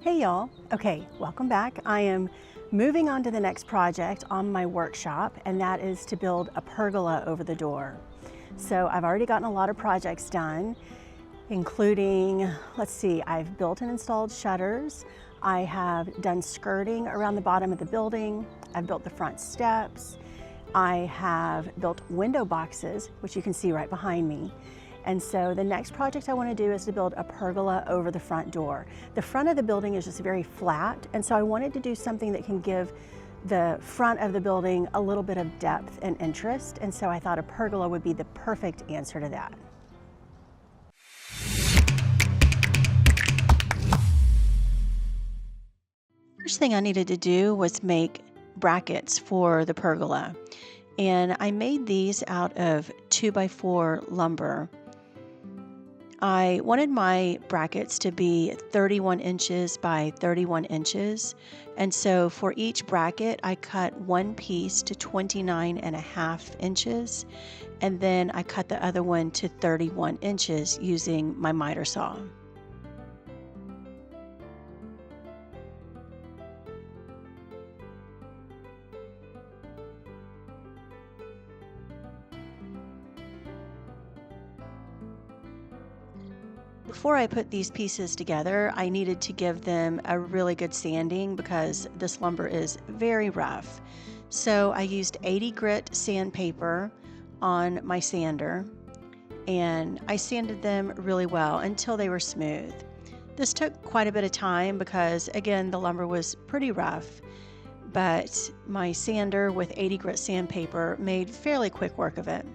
Hey y'all. Okay, welcome back. I am moving on to the next project on my workshop, and that is to build a pergola over the door. So I've already gotten a lot of projects done, including, let's see, I've built and installed shutters. I have done skirting around the bottom of the building. I've built the front steps. I have built window boxes, which you can see right behind me. And so the next project I want to do is to build a pergola over the front door. The front of the building is just very flat, and so I wanted to do something that can give the front of the building a little bit of depth and interest, and so I thought a pergola would be the perfect answer to that. First thing I needed to do was make brackets for the pergola, and I made these out of 2x4 lumber. I wanted my brackets to be 31 inches by 31 inches. And so for each bracket, I cut one piece to 29.5 inches. And then I cut the other one to 31 inches using my miter saw. Before I put these pieces together, I needed to give them a really good sanding because this lumber is very rough. So I used 80 grit sandpaper on my sander, and I sanded them really well until they were smooth. This took quite a bit of time because, again, the lumber was pretty rough, but my sander with 80 grit sandpaper made fairly quick work of it.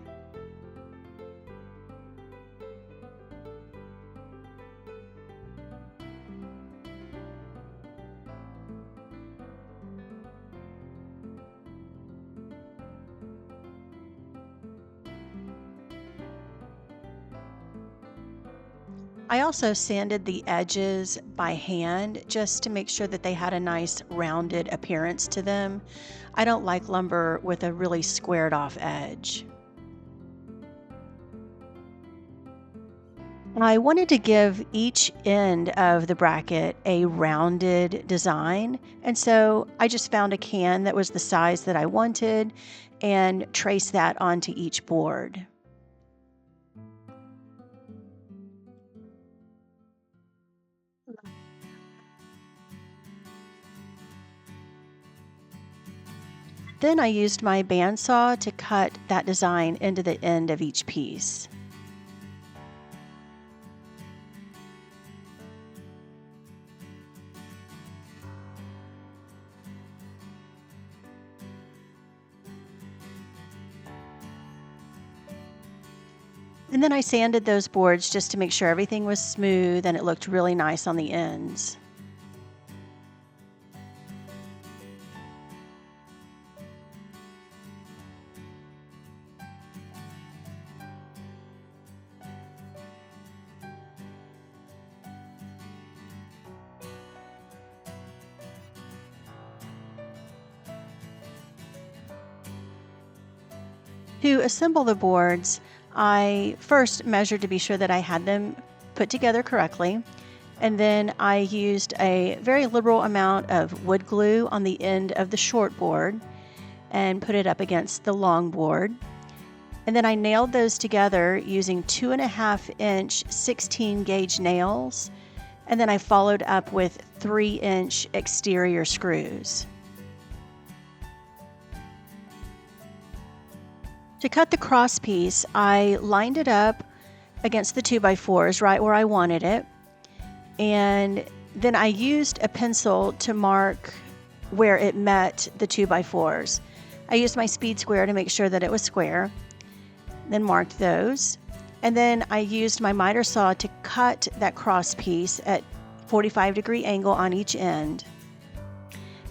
I also sanded the edges by hand just to make sure that they had a nice rounded appearance to them. I don't like lumber with a really squared off edge. I wanted to give each end of the bracket a rounded design, and so I just found a can that was the size that I wanted and traced that onto each board. Then I used my bandsaw to cut that design into the end of each piece. And then I sanded those boards just to make sure everything was smooth and it looked really nice on the ends. To assemble the boards, I first measured to be sure that I had them put together correctly. And then I used a very liberal amount of wood glue on the end of the short board and put it up against the long board. And then I nailed those together using 2.5-inch 16 gauge nails. And then I followed up with 3-inch exterior screws. To cut the cross piece, I lined it up against the 2x4s right where I wanted it. And then I used a pencil to mark where it met the 2x4s. I used my speed square to make sure that it was square, then marked those. And then I used my miter saw to cut that cross piece at 45-degree angle on each end.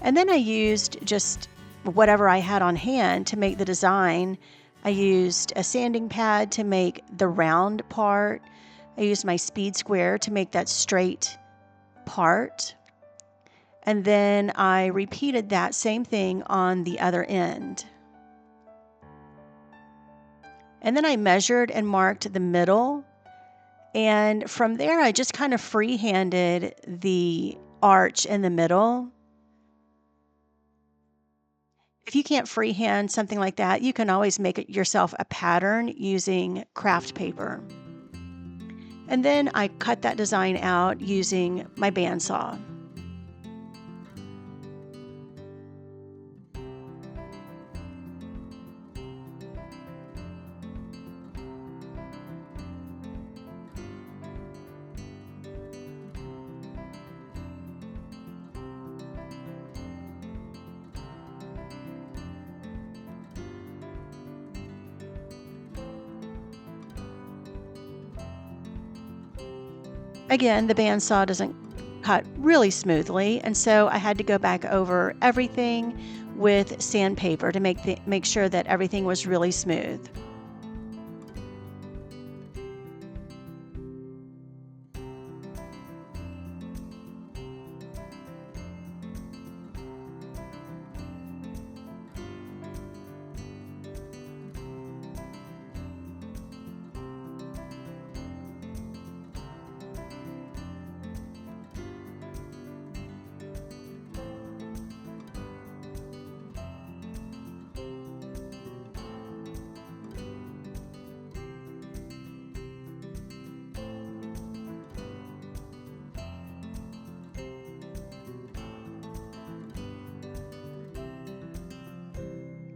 And then I used just whatever I had on hand to make the design. I used a sanding pad to make the round part. I used my speed square to make that straight part. And then I repeated that same thing on the other end. And then I measured and marked the middle. And from there, I just kind of free-handed the arch in the middle. If you can't freehand something like that, you can always make it yourself a pattern using craft paper. And then I cut that design out using my bandsaw. Again, the bandsaw doesn't cut really smoothly, and so I had to go back over everything with sandpaper to make sure that everything was really smooth.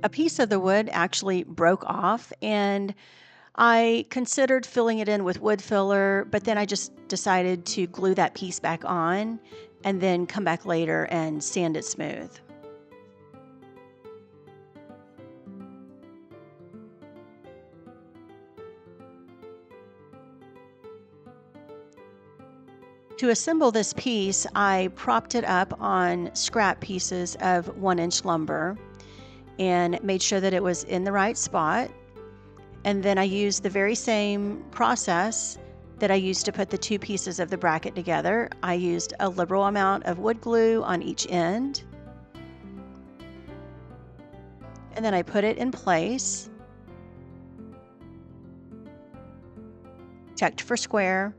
A piece of the wood actually broke off, and I considered filling it in with wood filler, but then I just decided to glue that piece back on and then come back later and sand it smooth. To assemble this piece, I propped it up on scrap pieces of 1-inch lumber and made sure that it was in the right spot. And then I used the very same process that I used to put the two pieces of the bracket together. I used a liberal amount of wood glue on each end. And then I put it in place, checked for square,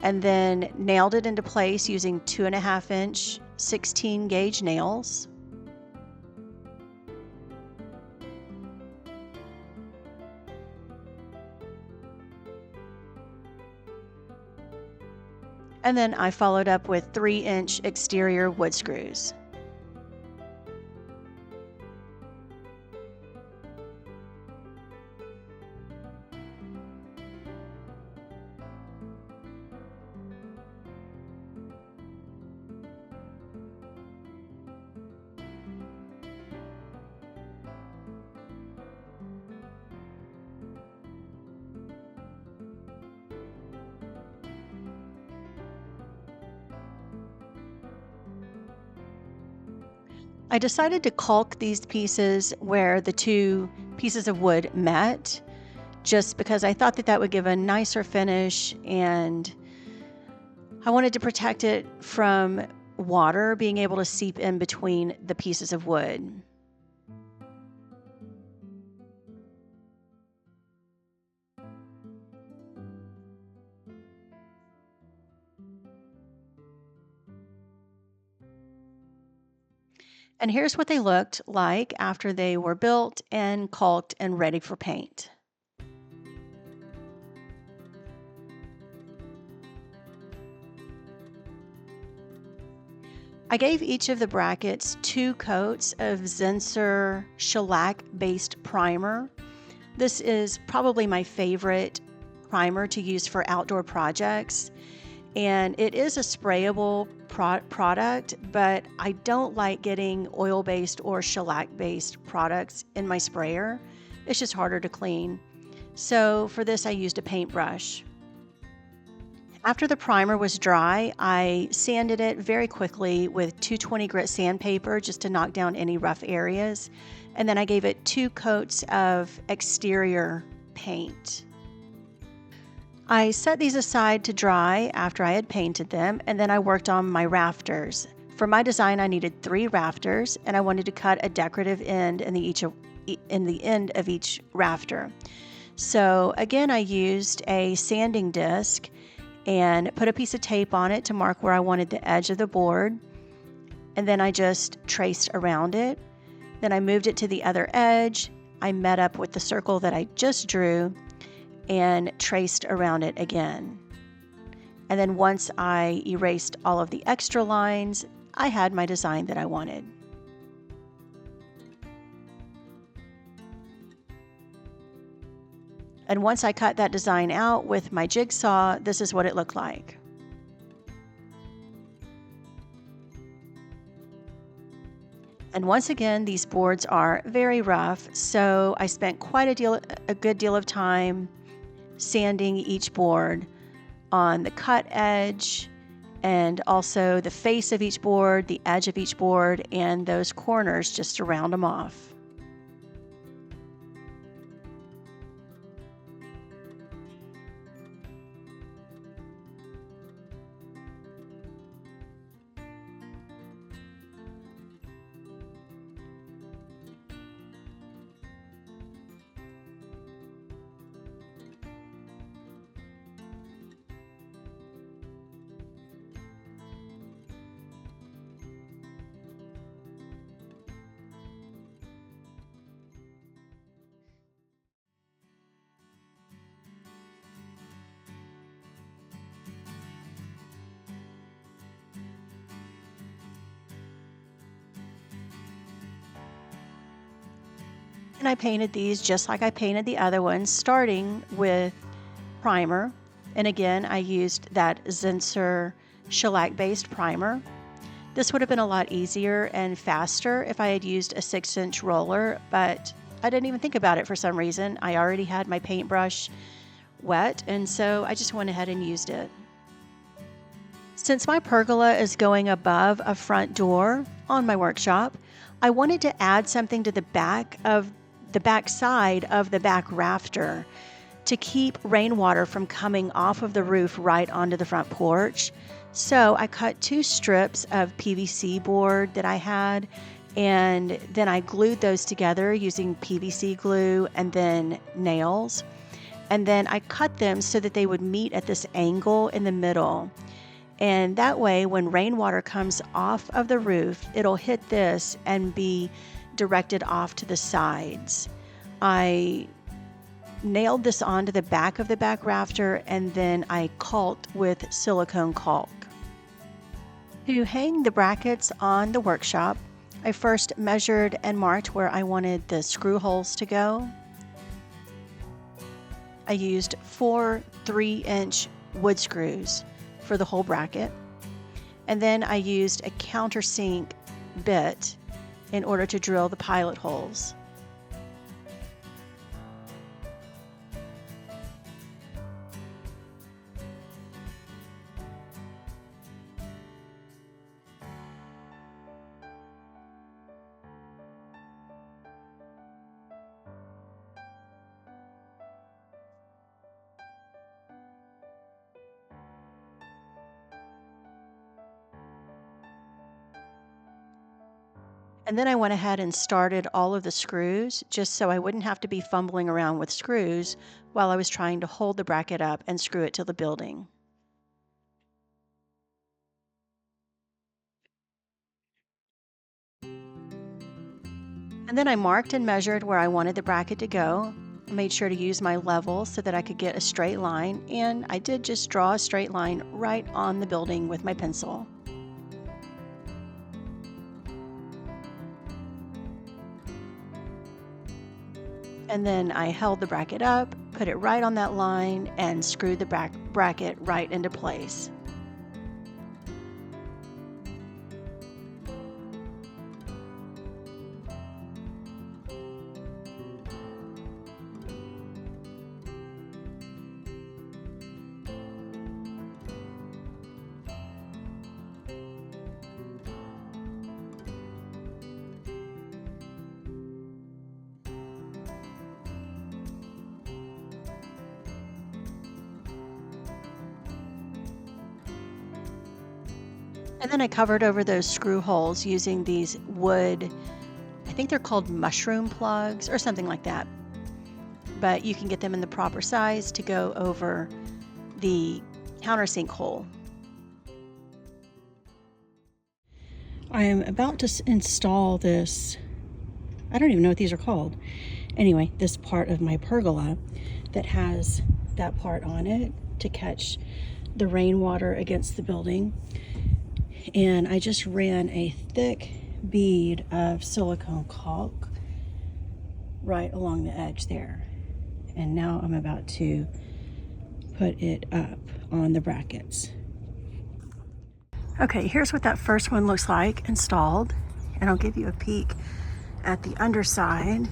and then nailed it into place using 2.5-inch 16 gauge nails. And then I followed up with 3-inch exterior wood screws. I decided to caulk these pieces where the two pieces of wood met, just because I thought that that would give a nicer finish, and I wanted to protect it from water being able to seep in between the pieces of wood. And here's what they looked like after they were built and caulked and ready for paint. I gave each of the brackets 2 coats of Zinsser shellac-based primer. This is probably my favorite primer to use for outdoor projects, and it is a sprayable product, but I don't like getting oil-based or shellac-based products in my sprayer. It's just harder to clean. So for this, I used a paintbrush. After the primer was dry, I sanded it very quickly with 220 grit sandpaper just to knock down any rough areas. And then I gave it 2 coats of exterior paint. I set these aside to dry after I had painted them, and then I worked on my rafters. For my design, I needed 3 rafters, and I wanted to cut a decorative end in the end of each rafter. So again, I used a sanding disc and put a piece of tape on it to mark where I wanted the edge of the board. And then I just traced around it. Then I moved it to the other edge. I met up with the circle that I just drew and traced around it again. And then once I erased all of the extra lines, I had my design that I wanted. And once I cut that design out with my jigsaw, this is what it looked like. And once again, these boards are very rough, so I spent quite a good deal of time sanding each board on the cut edge and also the face of each board, the edge of each board, and those corners just to round them off. And I painted these just like I painted the other ones, starting with primer. And again, I used that Zinsser shellac-based primer. This would have been a lot easier and faster if I had used a 6-inch roller, but I didn't even think about it for some reason. I already had my paintbrush wet, and so I just went ahead and used it. Since my pergola is going above a front door on my workshop, I wanted to add something to the back side of the back rafter to keep rainwater from coming off of the roof right onto the front porch. So I cut 2 strips of PVC board that I had, and then I glued those together using PVC glue and then nails. And then I cut them so that they would meet at this angle in the middle. And that way, when rainwater comes off of the roof, it'll hit this and be directed off to the sides. I nailed this onto the back of the back rafter, and then I caulked with silicone caulk. To hang the brackets on the workshop, I first measured and marked where I wanted the screw holes to go. I used 4 3-inch wood screws for the whole bracket, and then I used a countersink bit in order to drill the pilot holes. And then I went ahead and started all of the screws just so I wouldn't have to be fumbling around with screws while I was trying to hold the bracket up and screw it to the building. And then I marked and measured where I wanted the bracket to go. I made sure to use my level so that I could get a straight line, and I did just draw a straight line right on the building with my pencil. And then I held the bracket up, put it right on that line, and screwed the bracket right into place. And then I covered over those screw holes using these wood, I think they're called mushroom plugs or something like that. But you can get them in the proper size to go over the countersink hole. I am about to install this, I don't even know what these are called. Anyway, this part of my pergola that has that part on it to catch the rainwater against the building. And I just ran a thick bead of silicone caulk right along the edge there. And now I'm about to put it up on the brackets. Okay, here's what that first one looks like installed, and I'll give you a peek at the underside.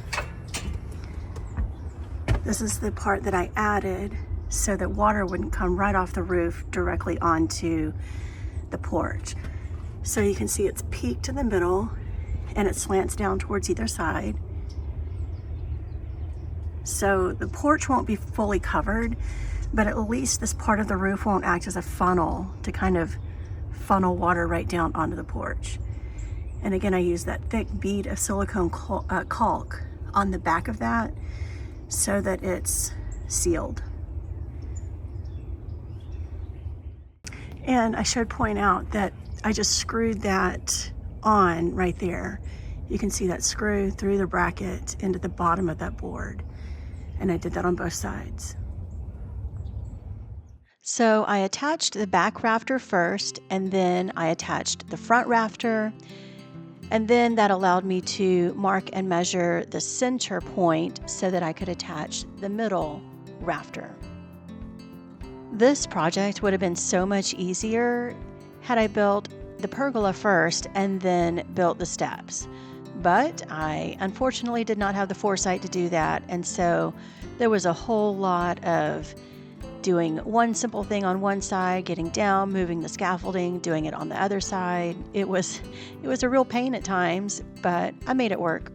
This is the part that I added so that water wouldn't come right off the roof directly onto the porch. So you can see it's peaked in the middle and it slants down towards either side. So the porch won't be fully covered, but at least this part of the roof won't act as a funnel to kind of funnel water right down onto the porch. And again, I use that thick bead of silicone caulk on the back of that so that it's sealed. And I should point out that I just screwed that on right there. You can see that screw through the bracket into the bottom of that board. And I did that on both sides. So I attached the back rafter first, and then I attached the front rafter, and then that allowed me to mark and measure the center point so that I could attach the middle rafter. This project would have been so much easier had I built the pergola first and then built the steps. But I unfortunately did not have the foresight to do that, and so there was a whole lot of doing one simple thing on one side, getting down, moving the scaffolding, doing it on the other side. It was a real pain at times, but I made it work.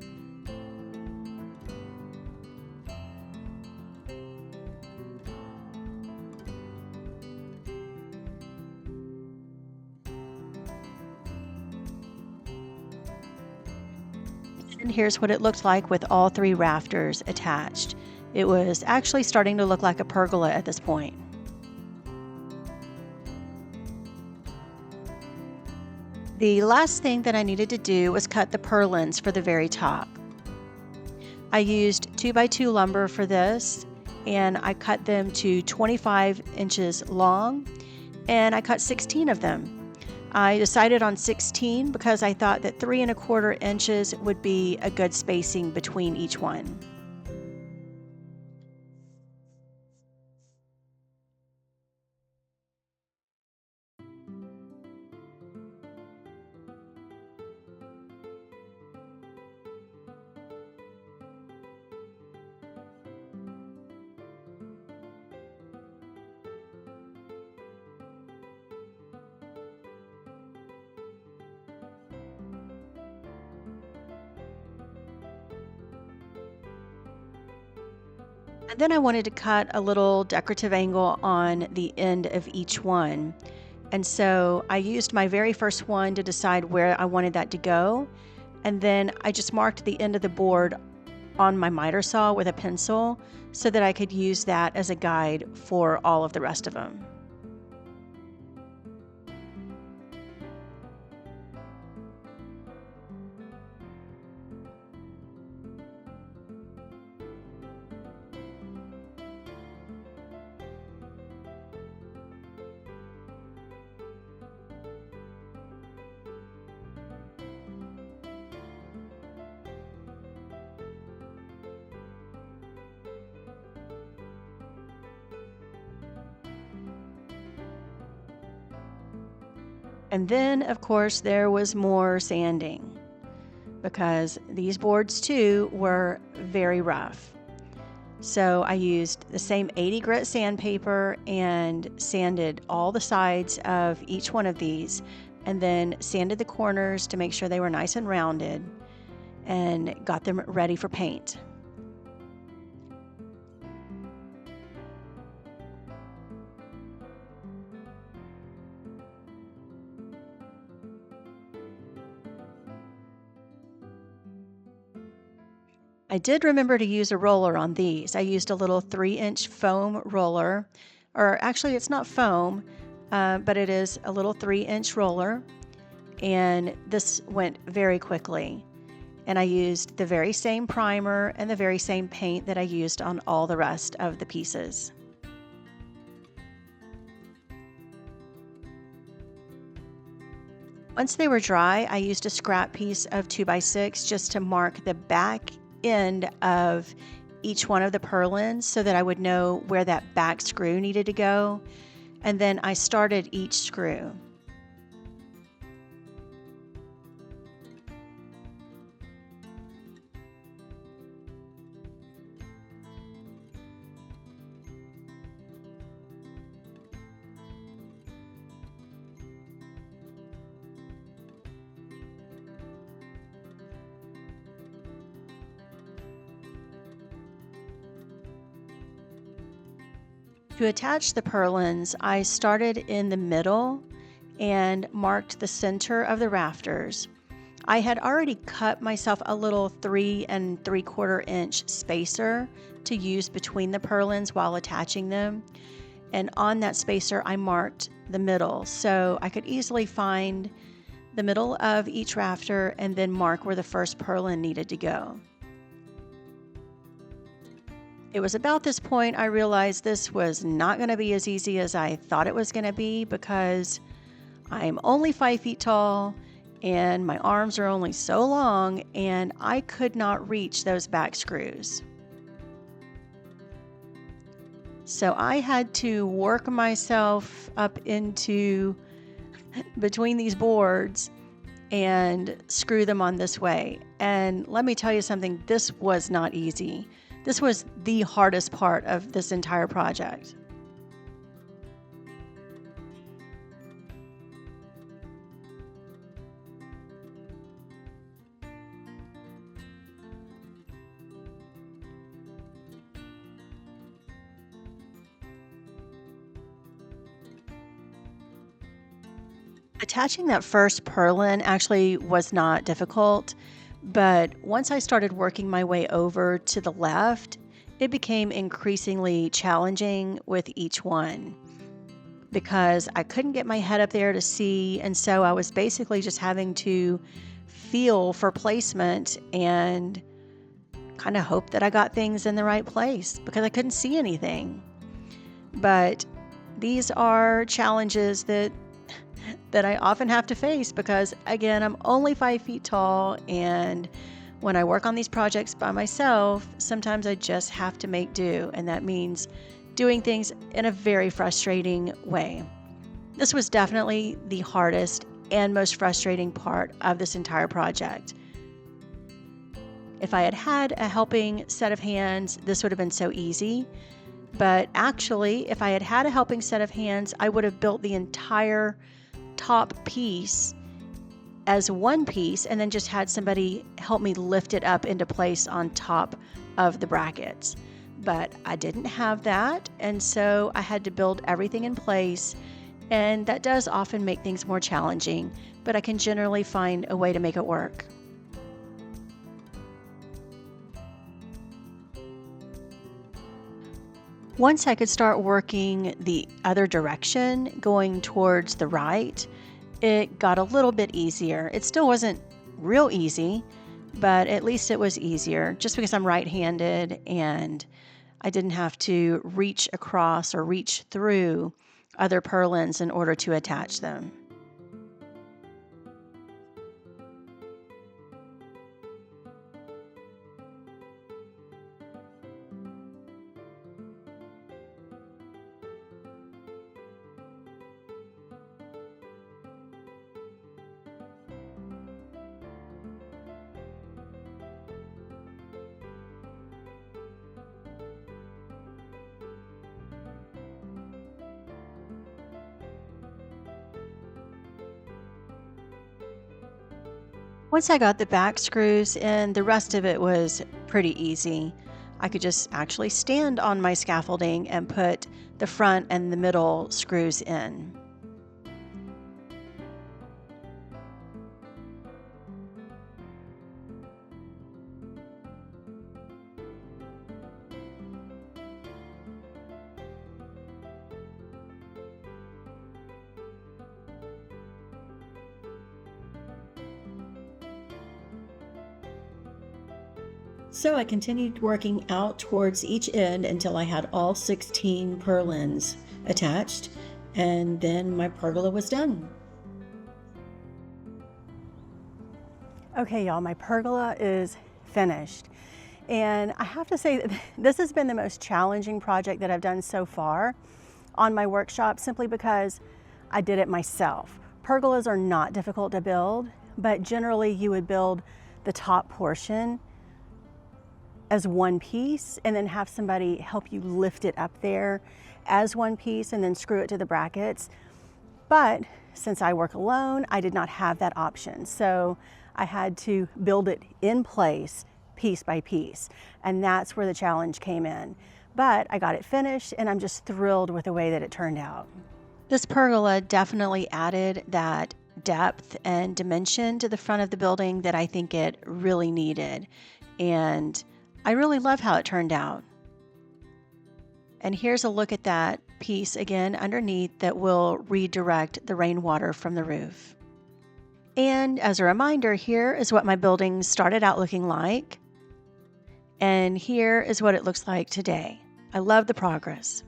And here's what it looked like with all three rafters attached. It was actually starting to look like a pergola at this point. The last thing that I needed to do was cut the pearlins for the very top. I used 2x2 lumber for this, and I cut them to 25 inches long, and I cut 16 of them. I decided on 16 because I thought that 3 1/4 inches would be a good spacing between each one. And then I wanted to cut a little decorative angle on the end of each one. And so I used my very first one to decide where I wanted that to go. And then I just marked the end of the board on my miter saw with a pencil so that I could use that as a guide for all of the rest of them. And then, of course, there was more sanding because these boards too were very rough. So I used the same 80 grit sandpaper and sanded all the sides of each one of these, and then sanded the corners to make sure they were nice and rounded, and got them ready for paint. I did remember to use a roller on these. I used a little 3-inch foam roller or actually it's not foam, but it is a little 3-inch roller. And this went very quickly. And I used the very same primer and the very same paint that I used on all the rest of the pieces. Once they were dry, I used a scrap piece of 2x6 just to mark the back end of each one of the purlins so that I would know where that back screw needed to go. And then I started each screw. To attach the purlins, I started in the middle and marked the center of the rafters. I had already cut myself a little 3 3/4 inch spacer to use between the purlins while attaching them. And on that spacer, I marked the middle so I could easily find the middle of each rafter and then mark where the first purlin needed to go. It was about this point I realized this was not going to be as easy as I thought it was going to be because I'm only 5 feet tall and my arms are only so long and I could not reach those back screws. So I had to work myself up into between these boards and screw them on this way. And let me tell you something, this was not easy. This was the hardest part of this entire project. Attaching that first purlin actually was not difficult, but once I started working my way over to the left, it became increasingly challenging with each one because I couldn't get my head up there to see, and so I was basically just having to feel for placement and kind of hope that I got things in the right place because I couldn't see anything. But these are challenges that I often have to face because, again, I'm only 5 feet tall, and when I work on these projects by myself, sometimes I just have to make do, and that means doing things in a very frustrating way. This was definitely the hardest and most frustrating part of this entire project. If I had had a helping set of hands, this would have been so easy. But actually, if I had had a helping set of hands, I would have built the entire top piece as one piece and then just had somebody help me lift it up into place on top of the brackets. But I didn't have that, and so I had to build everything in place, and that does often make things more challenging, but I can generally find a way to make it work. Once I could start working the other direction, going towards the right, it got a little bit easier. It still wasn't real easy, but at least it was easier just because I'm right-handed and I didn't have to reach across or reach through other purlins in order to attach them. Once I got the back screws in, the rest of it was pretty easy. I could just actually stand on my scaffolding and put the front and the middle screws in. So I continued working out towards each end until I had all 16 pearlins attached, and then my pergola was done. Okay, y'all, my pergola is finished. And I have to say that this has been the most challenging project that I've done so far on my workshop, simply because I did it myself. Pergolas are not difficult to build, but generally you would build the top portion as one piece and then have somebody help you lift it up there as one piece and then screw it to the brackets. But since I work alone, I did not have that option. So I had to build it in place piece by piece. And that's where the challenge came in. But I got it finished and I'm just thrilled with the way that it turned out. This pergola definitely added that depth and dimension to the front of the building that I think it really needed. And I really love how it turned out. And here's a look at that piece again underneath that will redirect the rainwater from the roof. And as a reminder, here is what my building started out looking like. And here is what it looks like today. I love the progress.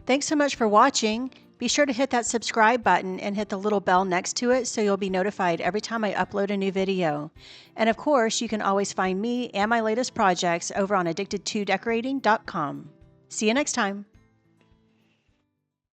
Thanks so much for watching. Be sure to hit that subscribe button and hit the little bell next to it so you'll be notified every time I upload a new video. And of course, you can always find me and my latest projects over on addicted2decorating.com. See you next time.